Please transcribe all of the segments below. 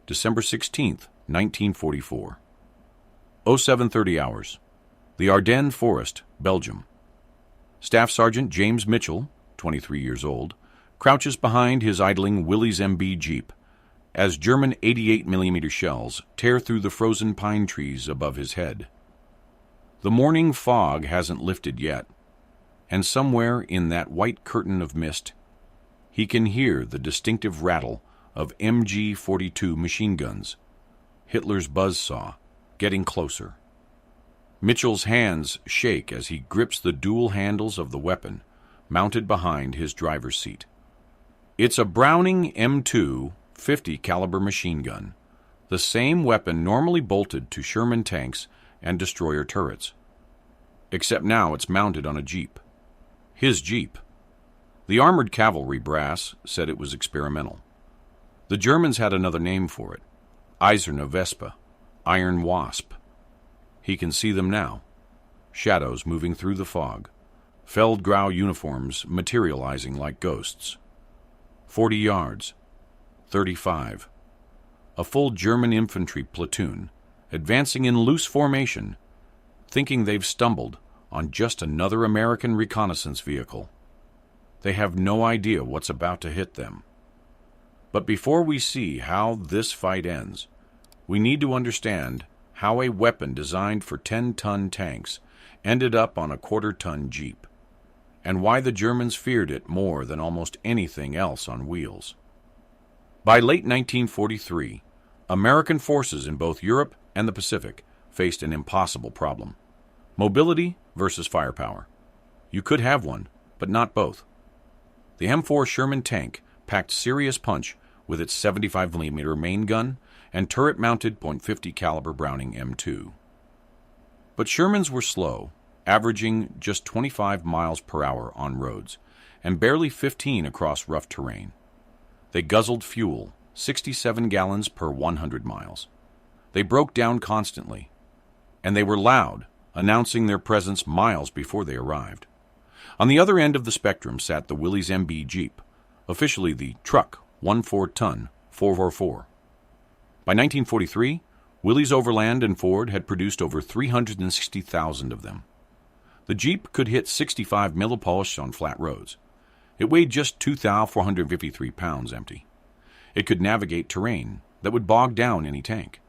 December 16, 1944. 0730 hours. The Ardennes Forest, Belgium. Staff Sergeant James Mitchell, 23 years old, crouches behind his idling Willys MB Jeep as German 88mm shells tear through the frozen pine trees above his head. The morning fog hasn't lifted yet, and somewhere in that white curtain of mist, he can hear the distinctive rattle of MG-42 machine guns, Hitler's buzzsaw, getting closer. Mitchell's hands shake as he grips the dual handles of the weapon mounted behind his driver's seat. It's a Browning M2 .50 caliber machine gun, the same weapon normally bolted to Sherman tanks and destroyer turrets. Except now it's mounted on a Jeep. His Jeep. The armored cavalry brass said it was experimental. The Germans had another name for it, Eiserne Wespe, Iron Wasp. He can see them now, shadows moving through the fog, Feldgrau uniforms materializing like ghosts. 40 yards, 35. A full German infantry platoon, advancing in loose formation, thinking they've stumbled on just another American reconnaissance vehicle. They have no idea what's about to hit them. But before we see how this fight ends, we need to understand how a weapon designed for 10-ton tanks ended up on a quarter-ton Jeep, and why the Germans feared it more than almost anything else on wheels. By late 1943, American forces in both Europe and the Pacific faced an impossible problem. Mobility versus firepower. You could have one, but not both. The M4 Sherman tank packed serious punch with its 75mm main gun and turret-mounted .50 caliber Browning M2. But Shermans were slow, averaging just 25 miles per hour on roads and barely 15 across rough terrain. They guzzled fuel, 67 gallons per 100 miles. They broke down constantly, and they were loud, announcing their presence miles before they arrived. On the other end of the spectrum sat the Willys MB Jeep, officially the Truck 14-ton 444. By 1943, Willys Overland and Ford had produced over 360,000 of them. The Jeep could hit 65 millipolish on flat roads. It weighed just 2,453 pounds empty. It could navigate terrain that would bog down any tank.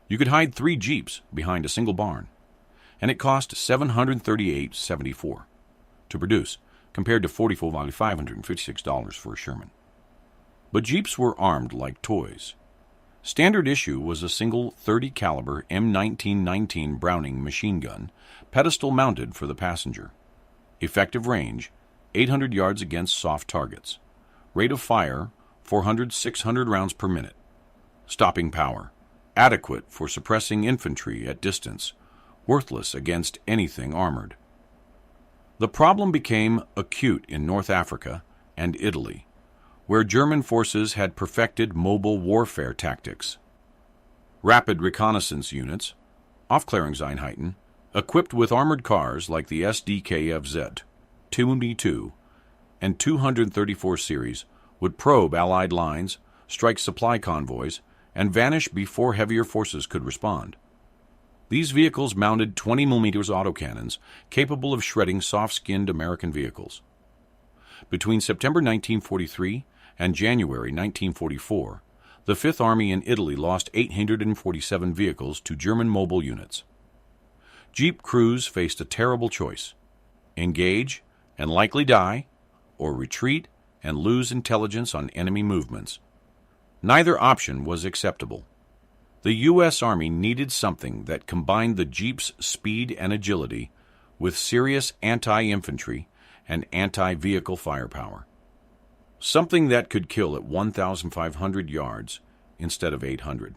You could hide 3 Jeeps behind a single barn. And it cost $738.74 to produce, compared to $44,556 for a Sherman. But Jeeps were armed like toys. Standard issue was a single 30 caliber M1919 Browning machine gun, pedestal mounted for the passenger. Effective range, 800 yards against soft targets. Rate of fire, 400-600 rounds per minute. Stopping power, adequate for suppressing infantry at distance, worthless against anything armored. The problem became acute in North Africa and Italy, where German forces had perfected mobile warfare tactics. Rapid reconnaissance units, Aufklärungseinheiten, equipped with armored cars like the SDKFZ, 2Me2, and 234 series, would probe Allied lines, strike supply convoys, and vanish before heavier forces could respond. These vehicles mounted 20mm autocannons capable of shredding soft-skinned American vehicles. Between September 1943 and January 1944, the Fifth Army in Italy lost 847 vehicles to German mobile units. Jeep crews faced a terrible choice: engage and likely die, or retreat and lose intelligence on enemy movements. Neither option was acceptable. The U.S. Army needed something that combined the Jeep's speed and agility with serious anti-infantry and anti-vehicle firepower. Something that could kill at 1,500 yards instead of 800.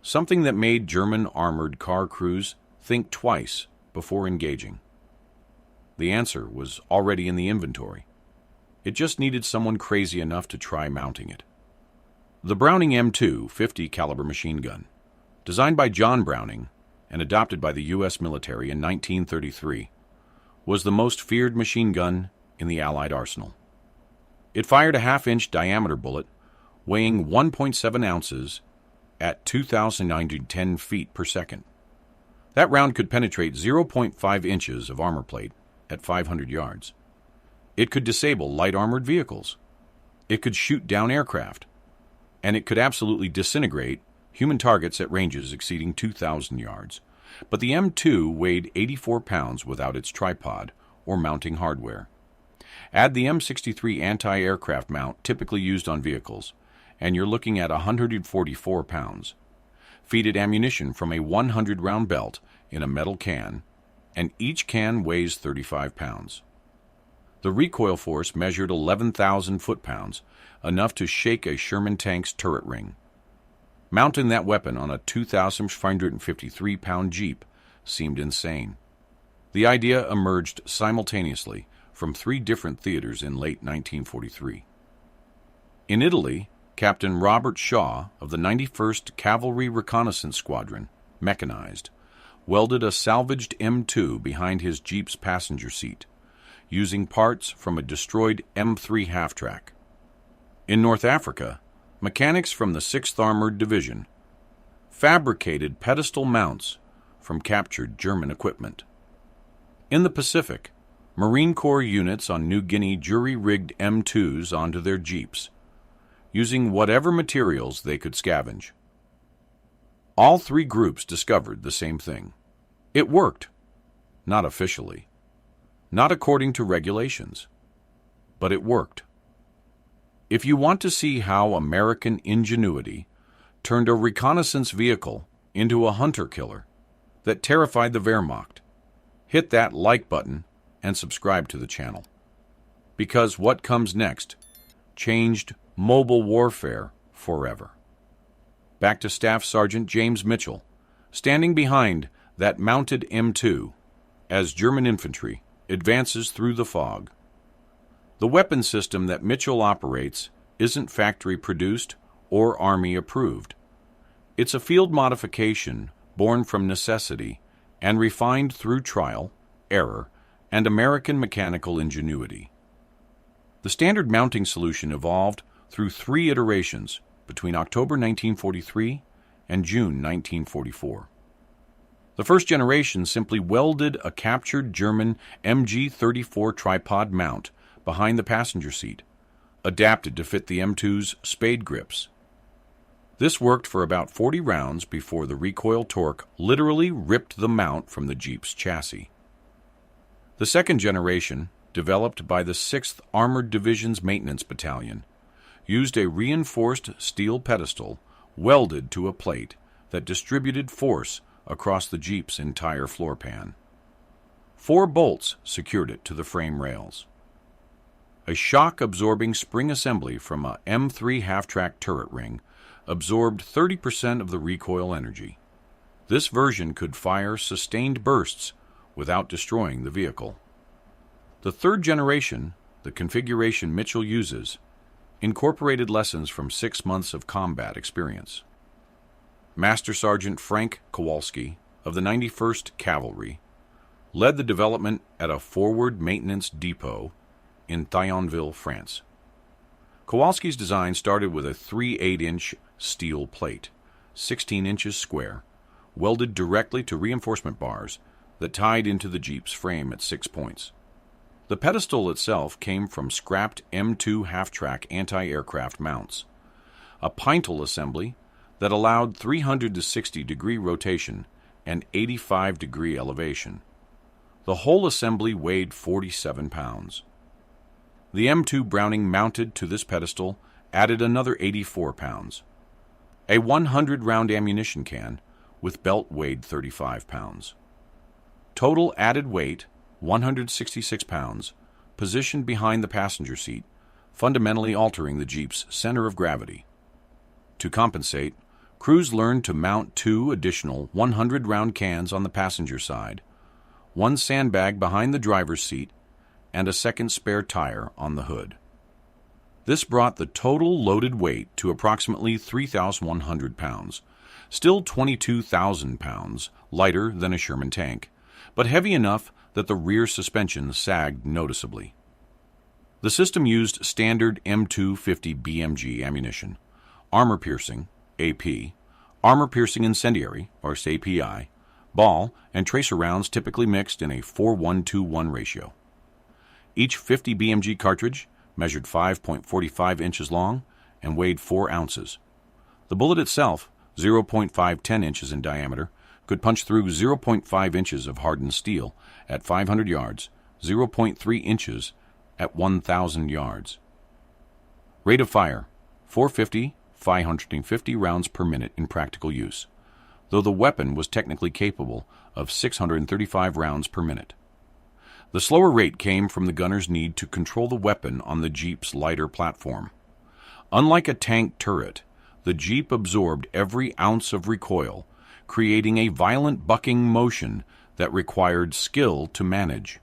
Something that made German armored car crews think twice before engaging. The answer was already in the inventory. It just needed someone crazy enough to try mounting it. The Browning M2 .50 caliber machine gun, designed by John Browning and adopted by the U.S. military in 1933, was the most feared machine gun in the Allied arsenal. It fired a half-inch diameter bullet weighing 1.7 ounces at 2,910 feet per second. That round could penetrate 0.5 inches of armor plate at 500 yards. It could disable light armored vehicles. It could shoot down aircraft. And it could absolutely disintegrate human targets at ranges exceeding 2,000 yards. But the M2 weighed 84 pounds without its tripod or mounting hardware. Add the M63 anti-aircraft mount typically used on vehicles, and you're looking at 144 pounds. Feed it ammunition from a 100-round belt in a metal can, and each can weighs 35 pounds. The recoil force measured 11,000 foot-pounds, enough to shake a Sherman tank's turret ring. Mounting that weapon on a 2,553-pound Jeep seemed insane. The idea emerged simultaneously from 3 different theaters in late 1943. In Italy, Captain Robert Shaw of the 91st Cavalry Reconnaissance Squadron, mechanized, welded a salvaged M2 behind his Jeep's passenger seat, using parts from a destroyed M3 half-track. In North Africa, mechanics from the 6th Armored Division fabricated pedestal mounts from captured German equipment. In the Pacific, Marine Corps units on New Guinea jury-rigged M2s onto their Jeeps, using whatever materials they could scavenge. All 3 groups discovered the same thing. It worked. Not officially. Not according to regulations. But it worked. If you want to see how American ingenuity turned a reconnaissance vehicle into a hunter-killer that terrified the Wehrmacht, hit that like button and subscribe to the channel. Because what comes next changed mobile warfare forever. Back to Staff Sergeant James Mitchell, standing behind that mounted M2 as German infantry advances through the fog. The weapon system that Mitchell operates isn't factory-produced or Army-approved. It's a field modification born from necessity and refined through trial, error, and American mechanical ingenuity. The standard mounting solution evolved through 3 iterations between October 1943 and June 1944. The first generation simply welded a captured German MG-34 tripod mount behind the passenger seat, adapted to fit the M2's spade grips. This worked for about 40 rounds before the recoil torque literally ripped the mount from the Jeep's chassis. The second generation, developed by the 6th Armored Division's Maintenance Battalion, used a reinforced steel pedestal welded to a plate that distributed force across the Jeep's entire floor pan. 4 bolts secured it to the frame rails. A shock-absorbing spring assembly from a M3 half-track turret ring absorbed 30% of the recoil energy. This version could fire sustained bursts without destroying the vehicle. The third generation, the configuration Mitchell uses, incorporated lessons from 6 months of combat experience. Master Sergeant Frank Kowalski of the 91st Cavalry led the development at a forward maintenance depot in Thionville, France. Kowalski's design started with a 3/8-inch steel plate, 16 inches square, welded directly to reinforcement bars that tied into the Jeep's frame at 6 points. The pedestal itself came from scrapped M2 half-track anti-aircraft mounts, a pintle assembly that allowed 360-degree rotation and 85-degree elevation. The whole assembly weighed 47 pounds. The M2 Browning mounted to this pedestal added another 84 pounds. A 100-round ammunition can with belt weighed 35 pounds. Total added weight, 166 pounds, positioned behind the passenger seat, fundamentally altering the Jeep's center of gravity. To compensate, crews learned to mount 2 additional 100-round cans on the passenger side, 1 sandbag behind the driver's seat, and a second spare tire on the hood. This brought the total loaded weight to approximately 3,100 pounds, still 22,000 pounds lighter than a Sherman tank, but heavy enough that the rear suspension sagged noticeably. The system used standard M250 BMG ammunition, armor-piercing, AP, armor-piercing incendiary, or API, ball, and tracer rounds typically mixed in a 4:1:2:1 ratio. Each 50 BMG cartridge measured 5.45 inches long and weighed 4 ounces. The bullet itself, 0.510 inches in diameter, could punch through 0.5 inches of hardened steel at 500 yards, 0.3 inches at 1,000 yards. Rate of fire, 450 rounds per minute in practical use, though the weapon was technically capable of 635 rounds per minute. The slower rate came from the gunner's need to control the weapon on the Jeep's lighter platform. Unlike a tank turret, the Jeep absorbed every ounce of recoil, creating a violent bucking motion that required skill to manage.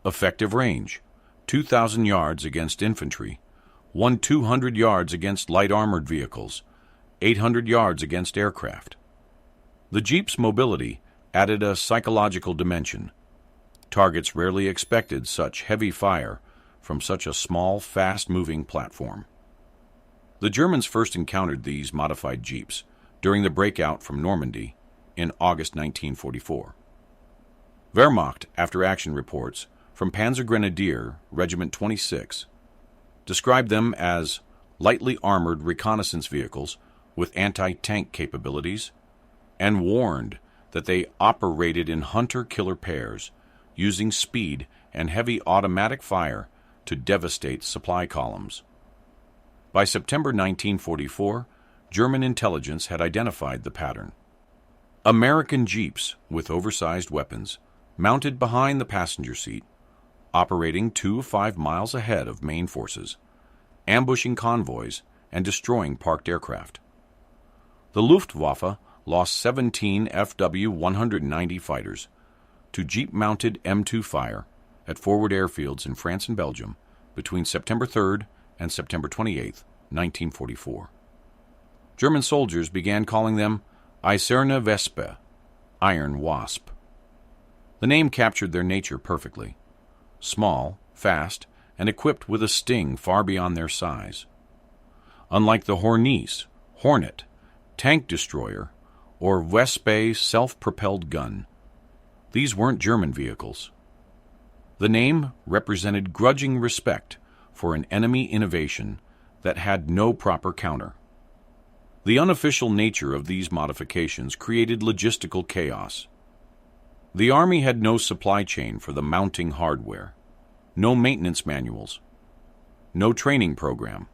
Effective range, 2,000 yards against infantry, 200 yards against light armored vehicles, 800 yards against aircraft. The Jeep's mobility added a psychological dimension. Targets rarely expected such heavy fire from such a small, fast-moving platform. The Germans first encountered these modified Jeeps during the breakout from Normandy in August 1944. Wehrmacht after-action reports from Panzergrenadier Regiment 26 described them as lightly armored reconnaissance vehicles with anti-tank capabilities and warned that they operated in hunter-killer pairs, using speed and heavy automatic fire to devastate supply columns. By September 1944, German intelligence had identified the pattern. American Jeeps with oversized weapons, mounted behind the passenger seat, operating 2 to 5 miles ahead of main forces, ambushing convoys and destroying parked aircraft. The Luftwaffe lost 17 FW-190 fighters to Jeep-mounted M2 fire at forward airfields in France and Belgium between September 3rd and September 28, 1944. German soldiers began calling them Eiserne Wespe, Iron Wasp. The name captured their nature perfectly. Small, fast, and equipped with a sting far beyond their size. Unlike the Hornice, Hornet, tank destroyer, or Wespe self-propelled gun, these weren't German vehicles. The name represented grudging respect for an enemy innovation that had no proper counter. The unofficial nature of these modifications created logistical chaos. The Army had no supply chain for the mounting hardware, no maintenance manuals, no training program.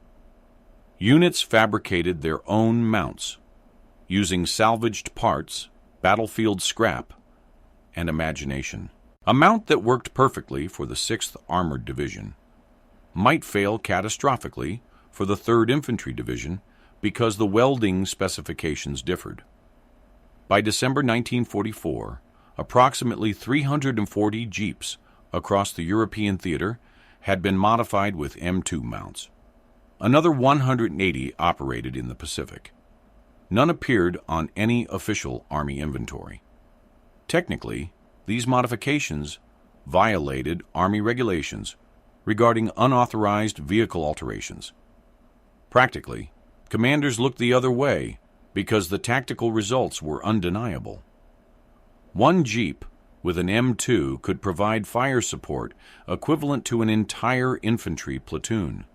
Units fabricated their own mounts, using salvaged parts, battlefield scrap, and imagination. A mount that worked perfectly for the 6th Armored Division might fail catastrophically for the 3rd Infantry Division because the welding specifications differed. By December 1944, approximately 340 Jeeps across the European theater had been modified with M2 mounts. Another 180 operated in the Pacific. None appeared on any official Army inventory. Technically, these modifications violated Army regulations regarding unauthorized vehicle alterations. Practically, commanders looked the other way because the tactical results were undeniable. One Jeep with an M2 could provide fire support equivalent to an entire infantry platoon.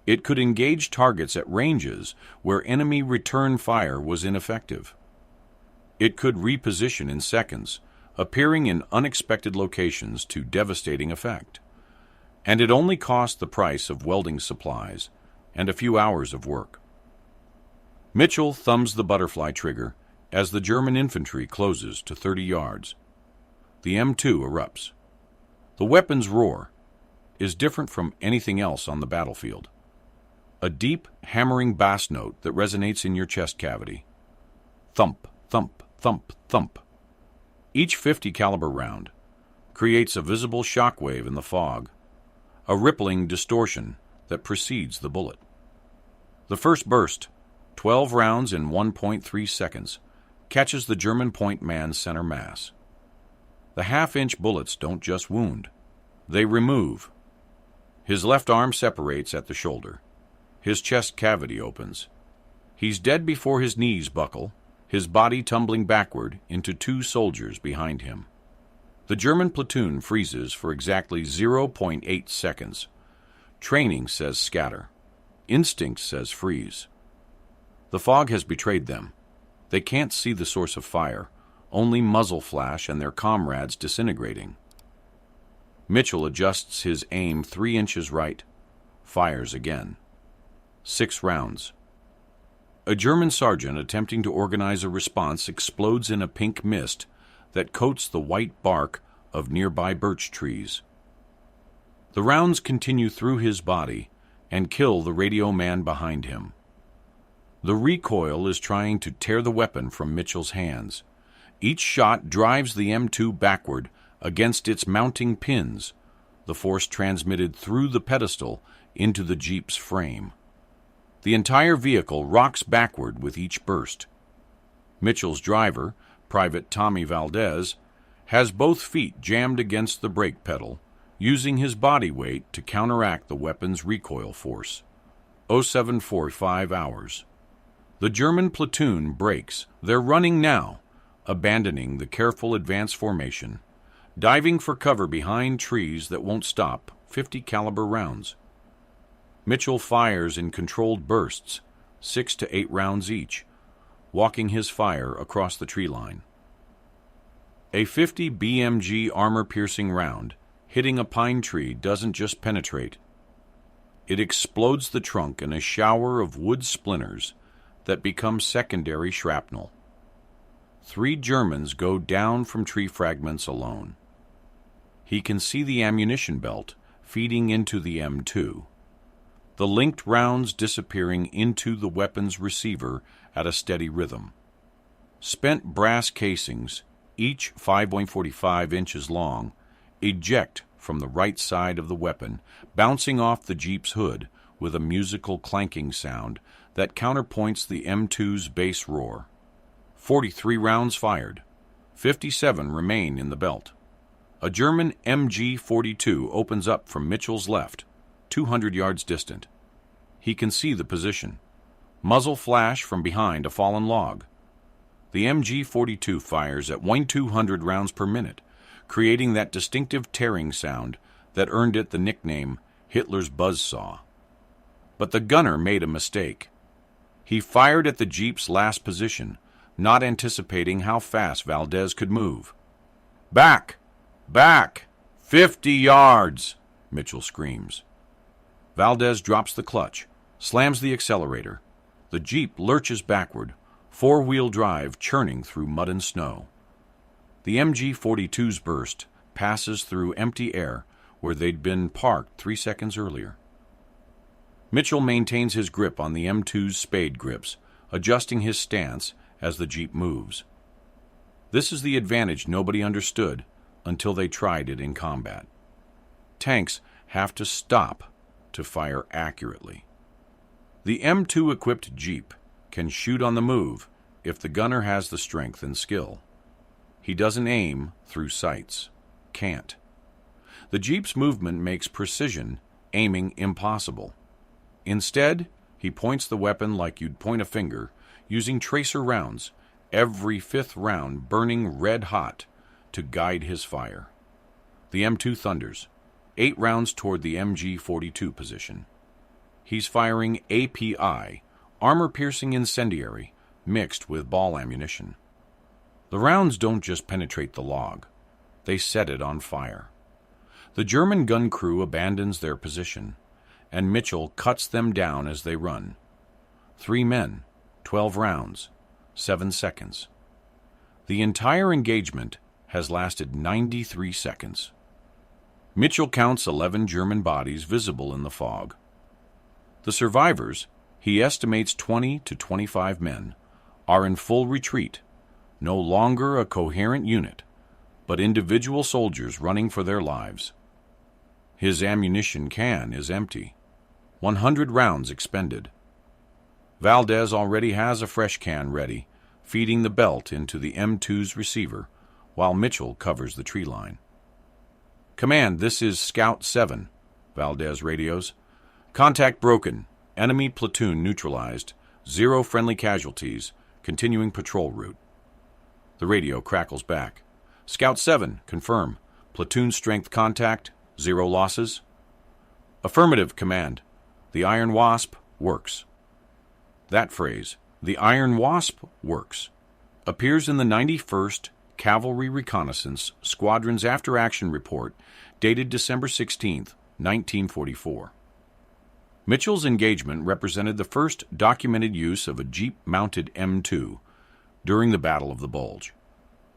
It could engage targets at ranges where enemy return fire was ineffective. It could reposition in seconds, appearing in unexpected locations to devastating effect. And it only cost the price of welding supplies and a few hours of work. Mitchell thumbs the butterfly trigger as the German infantry closes to 30 yards. The M2 erupts. The weapon's roar is different from anything else on the battlefield. A deep, hammering bass note that resonates in your chest cavity. Thump, thump, thump, thump. Each .50 caliber round creates a visible shockwave in the fog, a rippling distortion that precedes the bullet. The first burst, 12 rounds in 1.3 seconds, catches the German point man's center mass. The half-inch bullets don't just wound, they remove. His left arm separates at the shoulder. His chest cavity opens. He's dead before his knees buckle, his body tumbling backward into 2 soldiers behind him. The German platoon freezes for exactly 0.8 seconds. Training says scatter. Instinct says freeze. The fog has betrayed them. They can't see the source of fire, only muzzle flash and their comrades disintegrating. Mitchell adjusts his aim 3 inches right, fires again. 6 rounds. A German sergeant attempting to organize a response explodes in a pink mist that coats the white bark of nearby birch trees. The rounds continue through his body and kill the radio man behind him. The recoil is trying to tear the weapon from Mitchell's hands. Each shot drives the M2 backward against its mounting pins, the force transmitted through the pedestal into the Jeep's frame. The entire vehicle rocks backward with each burst. Mitchell's driver, Private Tommy Valdez, has both feet jammed against the brake pedal, using his body weight to counteract the weapon's recoil force. 0745 hours. The German platoon breaks. They're running now, abandoning the careful advance formation, diving for cover behind trees that won't stop 50 caliber rounds. Mitchell fires in controlled bursts, 6 to 8 rounds each, walking his fire across the tree line. A 50 BMG armor-piercing round hitting a pine tree doesn't just penetrate. It explodes the trunk in a shower of wood splinters that become secondary shrapnel. 3 Germans go down from tree fragments alone. He can see the ammunition belt feeding into the M2, the linked rounds disappearing into the weapon's receiver at a steady rhythm. Spent brass casings, each 5.45 inches long, eject from the right side of the weapon, bouncing off the Jeep's hood with a musical clanking sound that counterpoints the M2's bass roar. 43 rounds fired. 57 remain in the belt. A German MG-42 opens up from Mitchell's left, 200 yards distant. He can see the position. Muzzle flash from behind a fallen log. The MG-42 fires at 1,200 rounds per minute, creating that distinctive tearing sound that earned it the nickname Hitler's buzzsaw. But the gunner made a mistake. He fired at the Jeep's last position, not anticipating how fast Valdez could move. "Back! Back! 50 yards!" Mitchell screams. Valdez drops the clutch, slams the accelerator. The Jeep lurches backward, 4-wheel drive churning through mud and snow. The MG-42's burst passes through empty air where they'd been parked 3 seconds earlier. Mitchell maintains his grip on the M2's spade grips, adjusting his stance as the Jeep moves. This is the advantage nobody understood until they tried it in combat. Tanks have to stop to fire accurately. The M2-equipped Jeep can shoot on the move if the gunner has the strength and skill. He doesn't aim through sights. Can't. The Jeep's movement makes precision aiming impossible. Instead, he points the weapon like you'd point a finger, using tracer rounds, every 5th round burning red hot to guide his fire. The M2 thunders, 8 rounds toward the MG-42 position. He's firing API, armor-piercing incendiary, mixed with ball ammunition. The rounds don't just penetrate the log. They set it on fire. The German gun crew abandons their position, and Mitchell cuts them down as they run. 3 men, 12 rounds, 7 seconds. The entire engagement has lasted 93 seconds. Mitchell counts 11 German bodies visible in the fog. The survivors, he estimates 20 to 25 men, are in full retreat, no longer a coherent unit, but individual soldiers running for their lives. His ammunition can is empty. 100 rounds expended. Valdez already has a fresh can ready, feeding the belt into the M2's receiver, while Mitchell covers the tree line. "Command, this is Scout 7, Valdez radios. "Contact broken. Enemy platoon neutralized. 0 friendly casualties. Continuing patrol route. The radio crackles back. Scout 7, confirm. Platoon strength contact. 0 losses. Affirmative, command. The Iron Wasp works. That phrase, the Iron Wasp works, appears in the 91st Cavalry Reconnaissance Squadron's After-Action Report dated December 16, 1944. Mitchell's engagement represented the first documented use of a Jeep-mounted M2 during the Battle of the Bulge.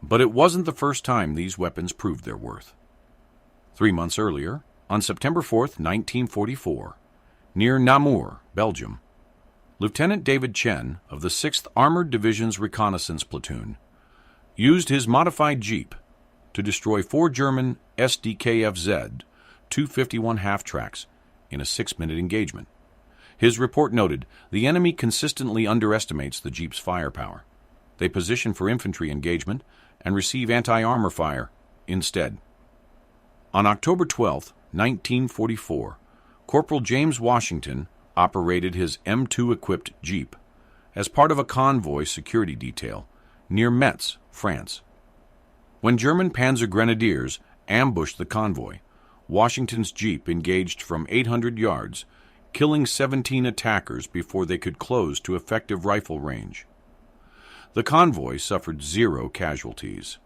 But it wasn't the first time these weapons proved their worth. 3 months earlier, on September 4, 1944, near Namur, Belgium, Lieutenant David Chen of the 6th Armored Division's Reconnaissance Platoon used his modified Jeep to destroy 4 German SDKFZ 251 half-tracks in a 6-minute engagement. His report noted, the enemy consistently underestimates the Jeep's firepower. They position for infantry engagement and receive anti-armor fire instead. On October 12, 1944, Corporal James Washington operated his M2-equipped Jeep as part of a convoy security detail near Metz, France. When German Panzer Grenadiers ambushed the convoy, Washington's Jeep engaged from 800 yards, killing 17 attackers before they could close to effective rifle range. The convoy suffered 0 casualties.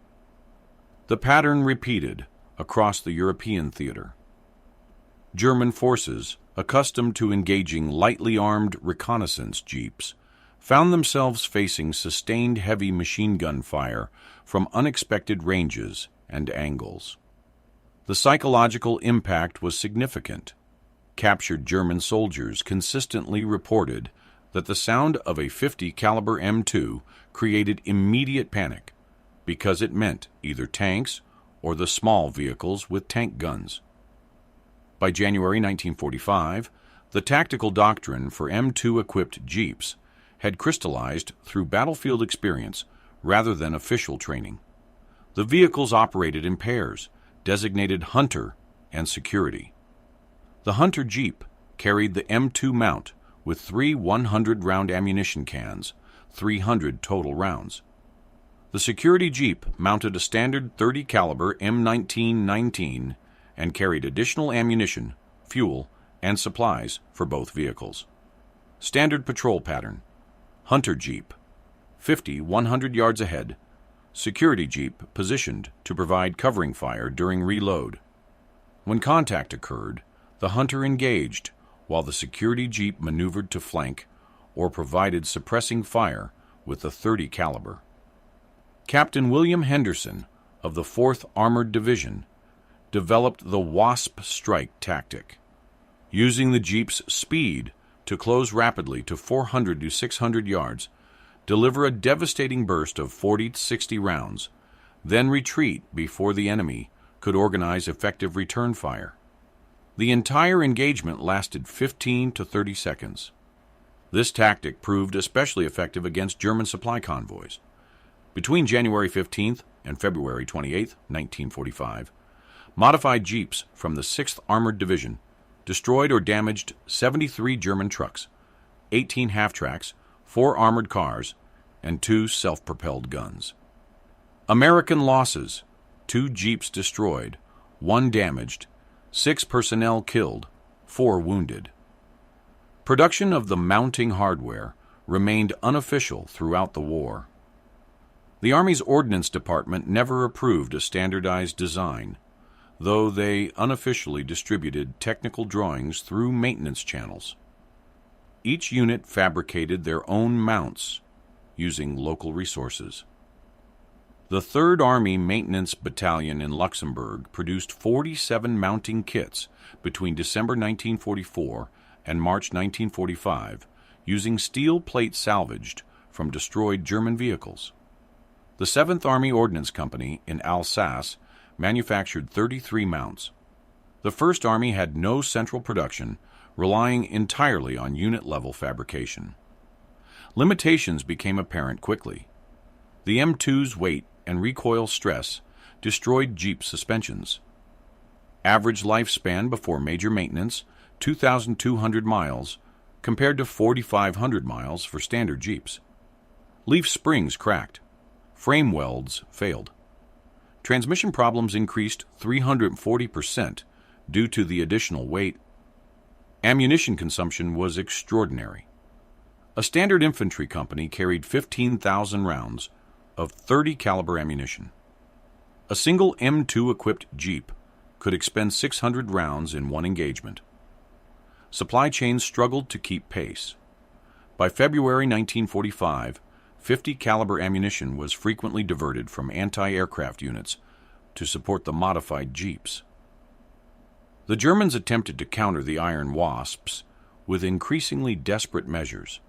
The pattern repeated across the European theater. German forces, accustomed to engaging lightly armed reconnaissance jeeps, found themselves facing sustained heavy machine gun fire from unexpected ranges and angles. The psychological impact was significant. Captured German soldiers consistently reported that the sound of a .50 caliber M2 created immediate panic because it meant either tanks or the small vehicles with tank guns. By January 1945, the tactical doctrine for M2-equipped Jeeps had crystallized through battlefield experience rather than official training. The vehicles operated in pairs, designated Hunter and Security. The Hunter Jeep carried the M2 mount with 3 100-round ammunition cans, 300 total rounds. The Security Jeep mounted a standard .30 caliber M1919 and carried additional ammunition, fuel, and supplies for both vehicles. Standard patrol pattern: Hunter Jeep, 50 100 yards ahead. Security Jeep positioned to provide covering fire during reload. When contact occurred, the Hunter engaged while the Security Jeep maneuvered to flank or provided suppressing fire with the .30 caliber. Captain William Henderson of the 4th Armored Division developed the Wasp strike tactic, using the Jeep's speed to close rapidly to 400 to 600 yards, deliver a devastating burst of 40 to 60 rounds, then retreat before the enemy could organize effective return fire. The entire engagement lasted 15 to 30 seconds. This tactic proved especially effective against German supply convoys. Between January 15th and February 28, 1945, modified Jeeps from the 6th Armored Division destroyed or damaged 73 German trucks, 18 half-tracks, 4 armored cars, and 2 self-propelled guns. American losses: 2 Jeeps destroyed, 1 damaged, 6 personnel killed, 4 wounded. Production of the mounting hardware remained unofficial throughout the war. The Army's Ordnance Department never approved a standardized design, though they unofficially distributed technical drawings through maintenance channels. Each unit fabricated their own mounts using local resources. The 3rd Army Maintenance Battalion in Luxembourg produced 47 mounting kits between December 1944 and March 1945 using steel plate salvaged from destroyed German vehicles. The 7th Army Ordnance Company in Alsace manufactured 33 mounts. The 1st Army had no central production, relying entirely on unit-level fabrication. Limitations became apparent quickly. The M2's weight and recoil stress destroyed Jeep suspensions. Average lifespan before major maintenance, 2,200 miles, compared to 4,500 miles for standard Jeeps. Leaf springs cracked. Frame welds failed. Transmission problems increased 340% due to the additional weight. Ammunition consumption was extraordinary. A standard infantry company carried 15,000 rounds of 30 caliber ammunition. A single M2-equipped Jeep could expend 600 rounds in one engagement. Supply chains struggled to keep pace. By February 1945, 50 caliber ammunition was frequently diverted from anti-aircraft units to support the modified Jeeps. The Germans attempted to counter the Iron Wasps with increasingly desperate measures.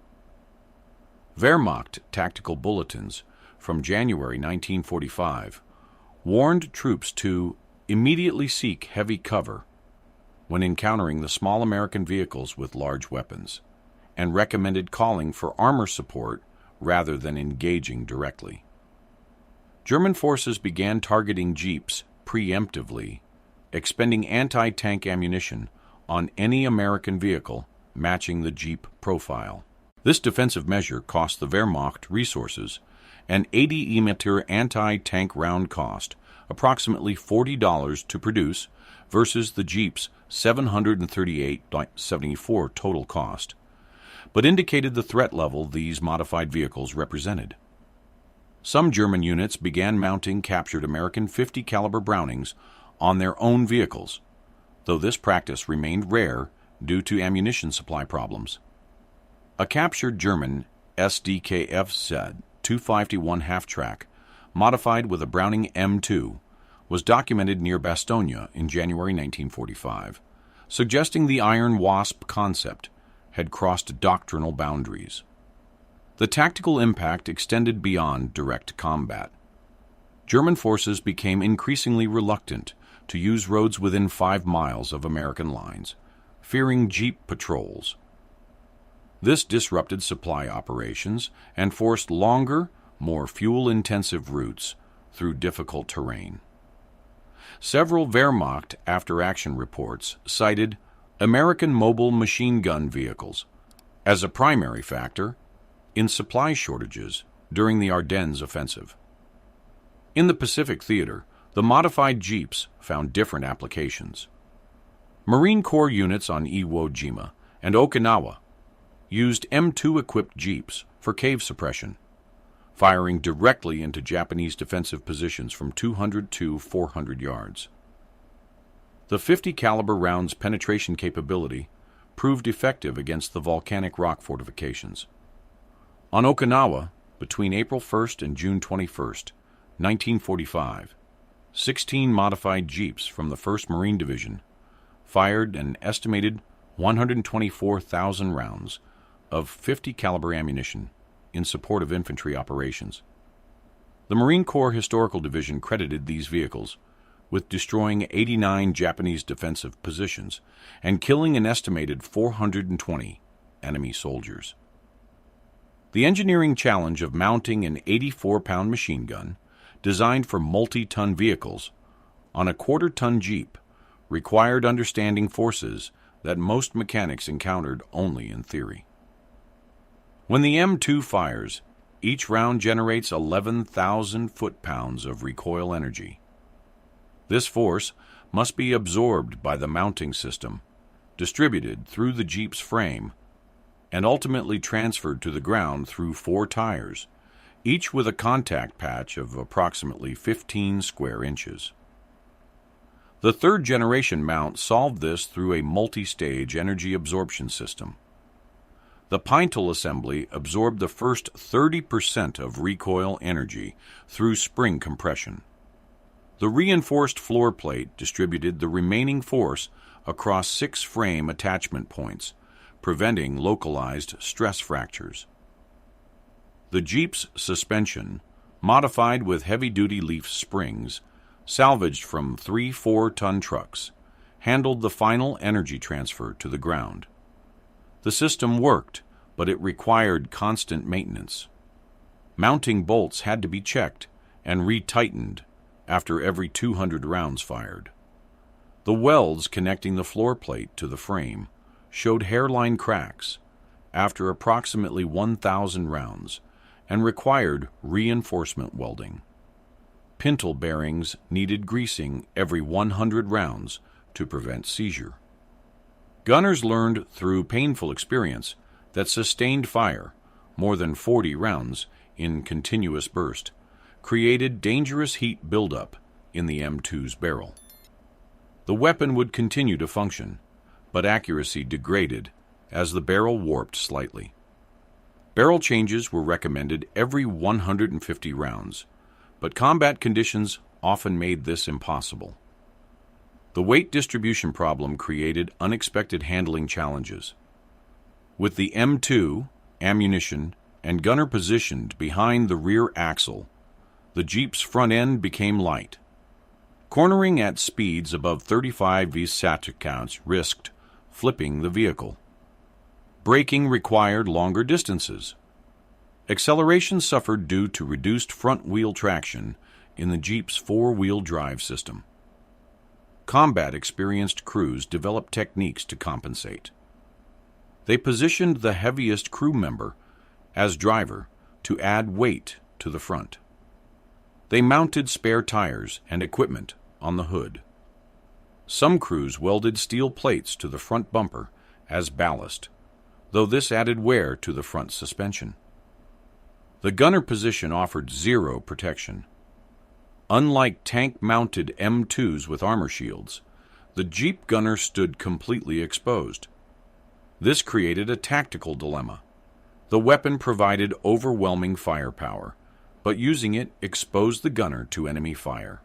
Wehrmacht tactical bulletins from January 1945 warned troops to immediately seek heavy cover when encountering the small American vehicles with large weapons, and recommended calling for armor support rather than engaging directly. German forces began targeting Jeeps preemptively, expending anti-tank ammunition on any American vehicle matching the Jeep profile. This defensive measure cost the Wehrmacht resources. An 80mm anti-tank round cost approximately $40 to produce versus the Jeep's $738.74 total cost, but indicated the threat level these modified vehicles represented. Some German units began mounting captured American 50 caliber Brownings on their own vehicles, though this practice remained rare due to ammunition supply problems. A captured German SDKF-Z 251 half-track, modified with a Browning M2, was documented near Bastogne in January 1945, suggesting the Iron Wasp concept had crossed doctrinal boundaries. The tactical impact extended beyond direct combat. German forces became increasingly reluctant to use roads within 5 miles of American lines, fearing Jeep patrols. This disrupted supply operations and forced longer, more fuel-intensive routes through difficult terrain. Several Wehrmacht after-action reports cited American mobile machine gun vehicles as a primary factor in supply shortages during the Ardennes offensive. In the Pacific Theater, the modified Jeeps found different applications. Marine Corps units on Iwo Jima and Okinawa used M2-equipped Jeeps for cave suppression, firing directly into Japanese defensive positions from 200 to 400 yards. The 50 caliber rounds penetration capability proved effective against the volcanic rock fortifications. On Okinawa, between April 1st and June 21st, 1945, 16 modified Jeeps from the 1st Marine Division fired an estimated 124,000 rounds of 50 caliber ammunition in support of infantry operations. The Marine Corps Historical Division credited these vehicles with destroying 89 Japanese defensive positions and killing an estimated 420 enemy soldiers. The engineering challenge of mounting an 84-pound machine gun designed for multi-ton vehicles on a quarter-ton Jeep required understanding forces that most mechanics encountered only in theory. When the M2 fires, each round generates 11,000 foot-pounds of recoil energy. This force must be absorbed by the mounting system, distributed through the Jeep's frame, and ultimately transferred to the ground through 4 tires, each with a contact patch of approximately 15 square inches. The third-generation mount solved this through a multi-stage energy absorption system. The pintle assembly absorbed the first 30% of recoil energy through spring compression. The reinforced floor plate distributed the remaining force across 6 frame attachment points, preventing localized stress fractures. The Jeep's suspension, modified with heavy-duty leaf springs, salvaged from 3 4-ton trucks, handled the final energy transfer to the ground. The system worked, but it required constant maintenance. Mounting bolts had to be checked and retightened after every 200 rounds fired. The welds connecting the floor plate to the frame showed hairline cracks, after approximately 1,000 rounds and required reinforcement welding. Pintle bearings needed greasing every 100 rounds to prevent seizure. Gunners learned through painful experience that sustained fire, more than 40 rounds in continuous burst, created dangerous heat buildup in the M2's barrel. The weapon would continue to function, but accuracy degraded as the barrel warped slightly. Barrel changes were recommended every 150 rounds, but combat conditions often made this impossible. The weight distribution problem created unexpected handling challenges. With the M2, ammunition, and gunner positioned behind the rear axle, the Jeep's front end became light. Cornering at speeds above 35 VSAT counts risked flipping the vehicle. Braking required longer distances. Acceleration suffered due to reduced front-wheel traction in the Jeep's four-wheel drive system. Combat-experienced crews developed techniques to compensate. They positioned the heaviest crew member as driver to add weight to the front. They mounted spare tires and equipment on the hood. Some crews welded steel plates to the front bumper as ballast, though this added wear to the front suspension. The gunner position offered zero protection. Unlike tank-mounted M2s with armor shields, the Jeep gunner stood completely exposed. This created a tactical dilemma. The weapon provided overwhelming firepower, but using it exposed the gunner to enemy fire.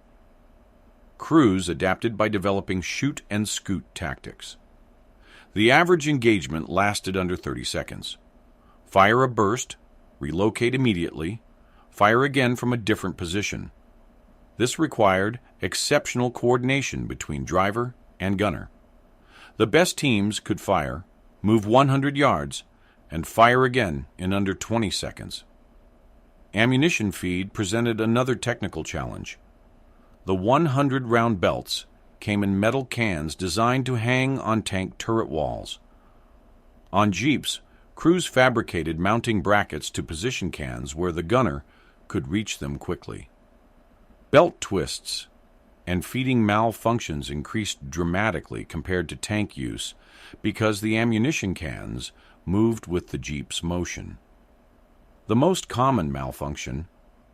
Crews adapted by developing shoot-and-scoot tactics. The average engagement lasted under 30 seconds. Fire a burst, relocate immediately, fire again from a different position. This required exceptional coordination between driver and gunner. The best teams could fire, move 100 yards, and fire again in under 20 seconds. Ammunition feed presented another technical challenge. The 100-round belts came in metal cans designed to hang on tank turret walls. On Jeeps, crews fabricated mounting brackets to position cans where the gunner could reach them quickly. Belt twists and feeding malfunctions increased dramatically compared to tank use because the ammunition cans moved with the Jeep's motion. The most common malfunction,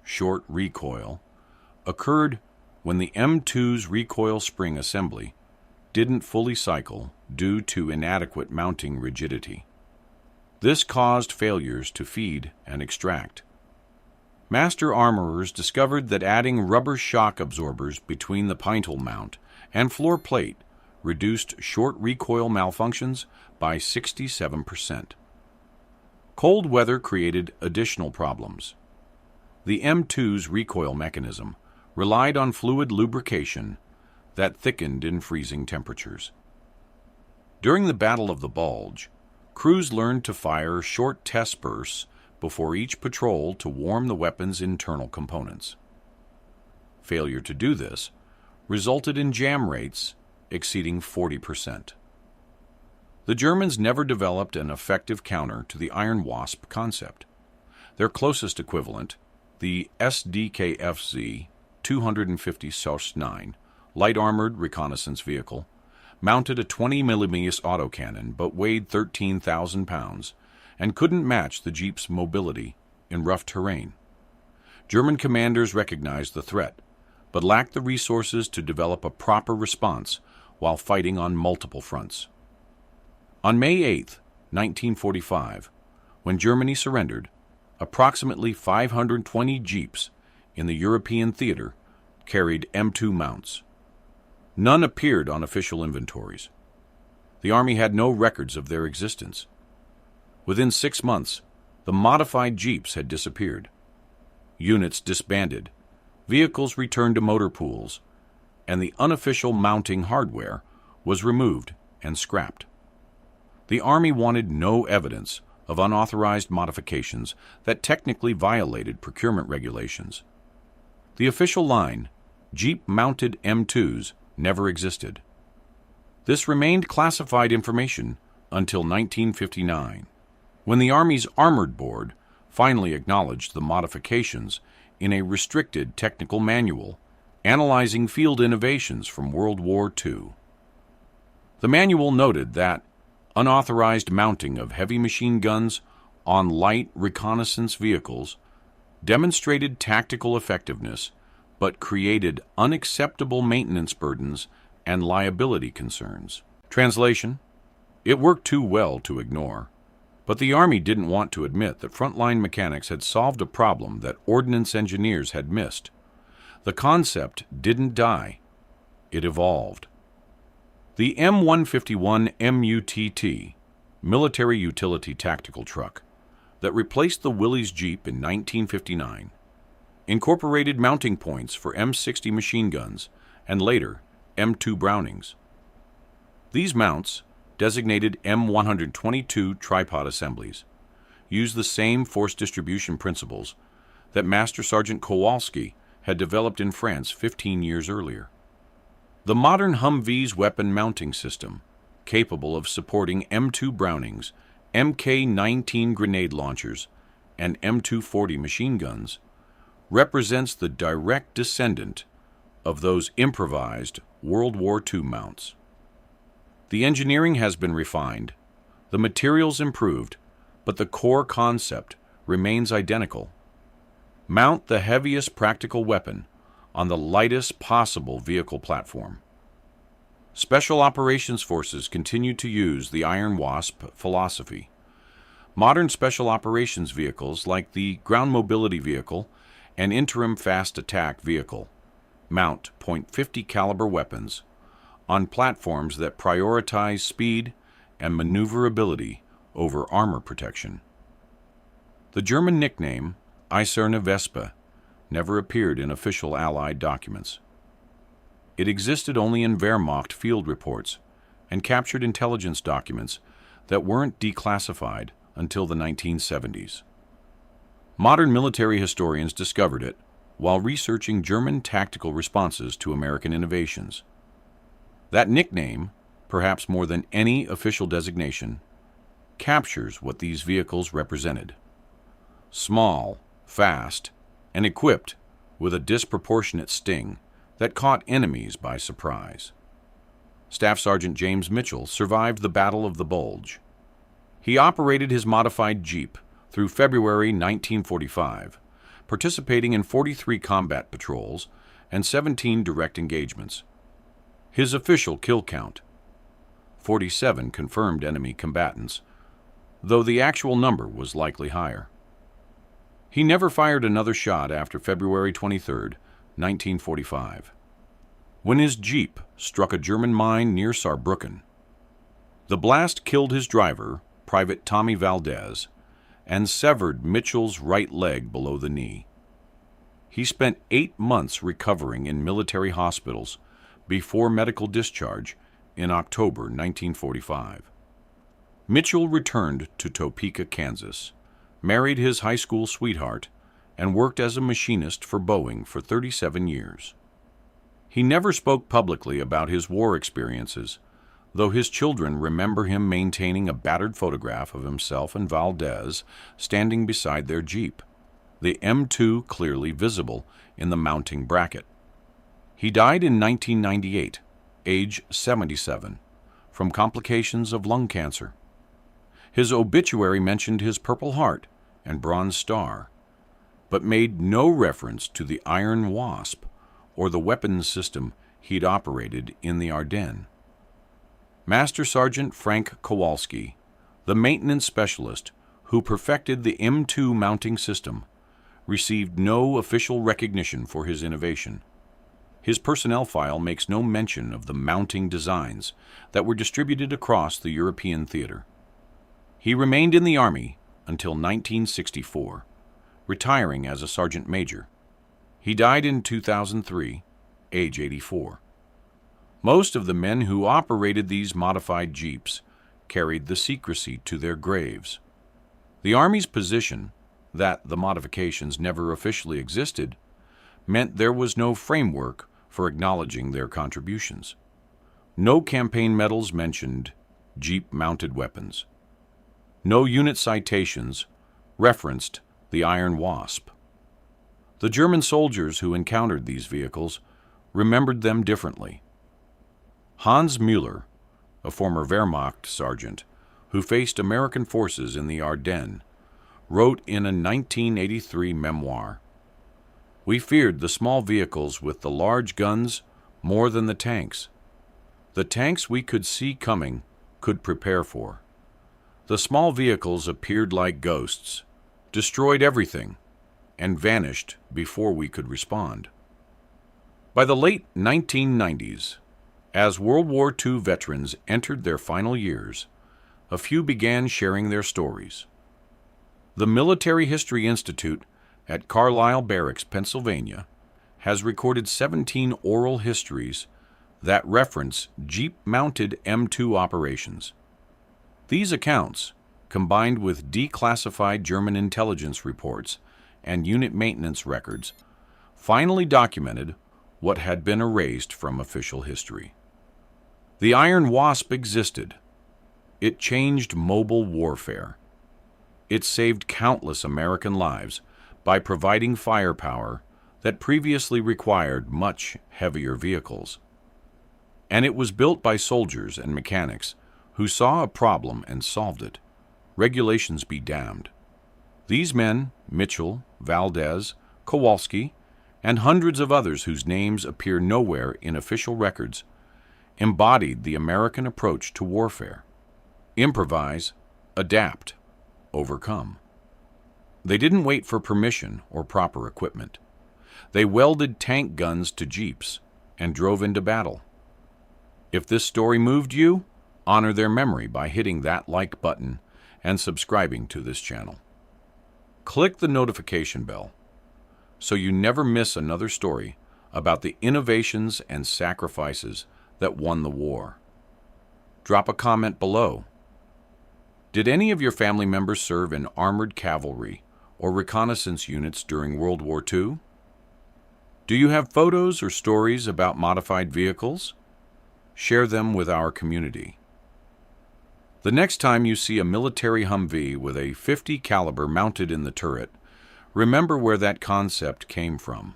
short recoil, occurred when the M2's recoil spring assembly didn't fully cycle due to inadequate mounting rigidity. This caused failures to feed and extract. Master armorers discovered that adding rubber shock absorbers between the pintle mount and floor plate reduced short recoil malfunctions by 67%. Cold weather created additional problems. The M2's recoil mechanism relied on fluid lubrication that thickened in freezing temperatures. During the Battle of the Bulge, crews learned to fire short test bursts before each patrol to warm the weapon's internal components. Failure to do this resulted in jam rates exceeding 40%. The Germans never developed an effective counter to the Iron Wasp concept. Their closest equivalent, the SDKFZ 250 SOS-9 light-armored reconnaissance vehicle, mounted a 20mm autocannon but weighed 13,000 pounds and couldn't match the Jeep's mobility in rough terrain. German commanders recognized the threat, but lacked the resources to develop a proper response while fighting on multiple fronts. On May 8, 1945, when Germany surrendered, approximately 520 Jeeps in the European theater carried M2 mounts. None appeared on official inventories. The Army had no records of their existence. Within 6 months, the modified Jeeps had disappeared. Units disbanded, vehicles returned to motor pools, and the unofficial mounting hardware was removed and scrapped. The Army wanted no evidence of unauthorized modifications that technically violated procurement regulations. The official line, Jeep-mounted M2s, never existed. This remained classified information until 1959. When the Army's Armored Board finally acknowledged the modifications in a restricted technical manual analyzing field innovations from World War II. The manual noted that unauthorized mounting of heavy machine guns on light reconnaissance vehicles demonstrated tactical effectiveness but created unacceptable maintenance burdens and liability concerns. Translation: it worked too well to ignore, but the Army didn't want to admit that frontline mechanics had solved a problem that ordnance engineers had missed. The concept didn't die. It evolved. The M151 MUTT, Military Utility Tactical Truck, that replaced the Willys Jeep in 1959, incorporated mounting points for M60 machine guns and later M2 Brownings. These mounts, designated M122 tripod assemblies, use the same force distribution principles that Master Sergeant Kowalski had developed in France 15 years earlier. The modern Humvee's weapon mounting system, capable of supporting M2 Brownings, Mk-19 grenade launchers, and M240 machine guns, represents the direct descendant of those improvised World War II mounts. The engineering has been refined, the materials improved, but the core concept remains identical. Mount the heaviest practical weapon on the lightest possible vehicle platform. Special Operations Forces continue to use the Iron Wasp philosophy. Modern Special Operations vehicles like the Ground Mobility Vehicle and Interim Fast Attack Vehicle mount .50 caliber weapons on platforms that prioritize speed and maneuverability over armor protection. The German nickname Eiserne Wespe never appeared in official Allied documents. It existed only in Wehrmacht field reports and captured intelligence documents that weren't declassified until the 1970s. Modern military historians discovered it while researching German tactical responses to American innovations. That nickname, perhaps more than any official designation, captures what these vehicles represented. Small, fast, and equipped with a disproportionate sting that caught enemies by surprise. Staff Sergeant James Mitchell survived the Battle of the Bulge. He operated his modified Jeep through February 1945, participating in 43 combat patrols and 17 direct engagements. His official kill count: 47 confirmed enemy combatants, though the actual number was likely higher. He never fired another shot after February 23, 1945, when his Jeep struck a German mine near Saarbrücken. The blast killed his driver, Private Tommy Valdez, and severed Mitchell's right leg below the knee. He spent 8 months recovering in military hospitals before medical discharge in October 1945. Mitchell returned to Topeka, Kansas, married his high school sweetheart, and worked as a machinist for Boeing for 37 years. He never spoke publicly about his war experiences, though his children remember him maintaining a battered photograph of himself and Valdez standing beside their Jeep, the M2 clearly visible in the mounting bracket. He died in 1998, age 77, from complications of lung cancer. His obituary mentioned his Purple Heart and Bronze Star, but made no reference to the Iron Wasp or the weapons system he'd operated in the Ardennes. Master Sergeant Frank Kowalski, the maintenance specialist who perfected the M2 mounting system, received no official recognition for his innovation. His personnel file makes no mention of the mounting designs that were distributed across the European theater. He remained in the Army until 1964, retiring as a sergeant major. He died in 2003, age 84. Most of the men who operated these modified Jeeps carried the secrecy to their graves. The Army's position that the modifications never officially existed meant there was no framework for acknowledging their contributions. No campaign medals mentioned Jeep-mounted weapons. No unit citations referenced the Iron Wasp. The German soldiers who encountered these vehicles remembered them differently. Hans Müller, a former Wehrmacht sergeant who faced American forces in the Ardennes, wrote in a 1983 memoir, "We feared the small vehicles with the large guns more than the tanks. The tanks we could see coming, could prepare for. The small vehicles appeared like ghosts, destroyed everything, and vanished before we could respond." By the late 1990s, as World War II veterans entered their final years, a few began sharing their stories. The Military History Institute at Carlisle Barracks, Pennsylvania, has recorded 17 oral histories that reference Jeep-mounted M2 operations. These accounts, combined with declassified German intelligence reports and unit maintenance records, finally documented what had been erased from official history. The Iron Wasp existed. It changed mobile warfare. It saved countless American lives by providing firepower that previously required much heavier vehicles. And it was built by soldiers and mechanics who saw a problem and solved it. Regulations be damned. These men, Mitchell, Valdez, Kowalski, and hundreds of others whose names appear nowhere in official records, embodied the American approach to warfare. Improvise, adapt, overcome. They didn't wait for permission or proper equipment. They welded tank guns to jeeps and drove into battle. If this story moved you, honor their memory by hitting that like button and subscribing to this channel. Click the notification bell so you never miss another story about the innovations and sacrifices that won the war. Drop a comment below. Did any of your family members serve in armored cavalry or reconnaissance units during World War II? Do you have photos or stories about modified vehicles? Share them with our community. The next time you see a military Humvee with a .50 caliber mounted in the turret, remember where that concept came from.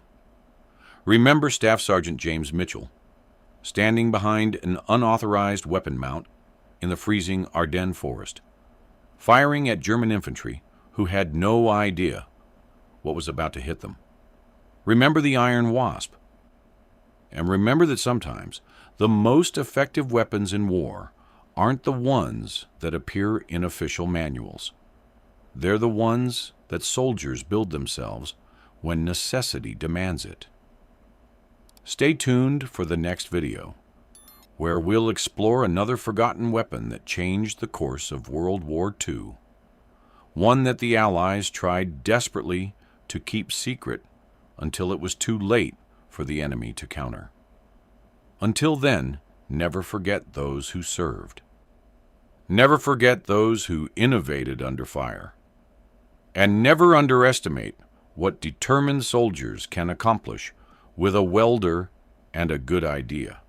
Remember Staff Sergeant James Mitchell, standing behind an unauthorized weapon mount in the freezing Ardennes forest, firing at German infantry who had no idea what was about to hit them. Remember the Iron Wasp. And remember that sometimes the most effective weapons in war aren't the ones that appear in official manuals. They're the ones that soldiers build themselves when necessity demands it. Stay tuned for the next video, where we'll explore another forgotten weapon that changed the course of World War II, one that the Allies tried desperately to keep secret until it was too late for the enemy to counter. Until then, never forget those who served. Never forget those who innovated under fire. And never underestimate what determined soldiers can accomplish with a welder and a good idea.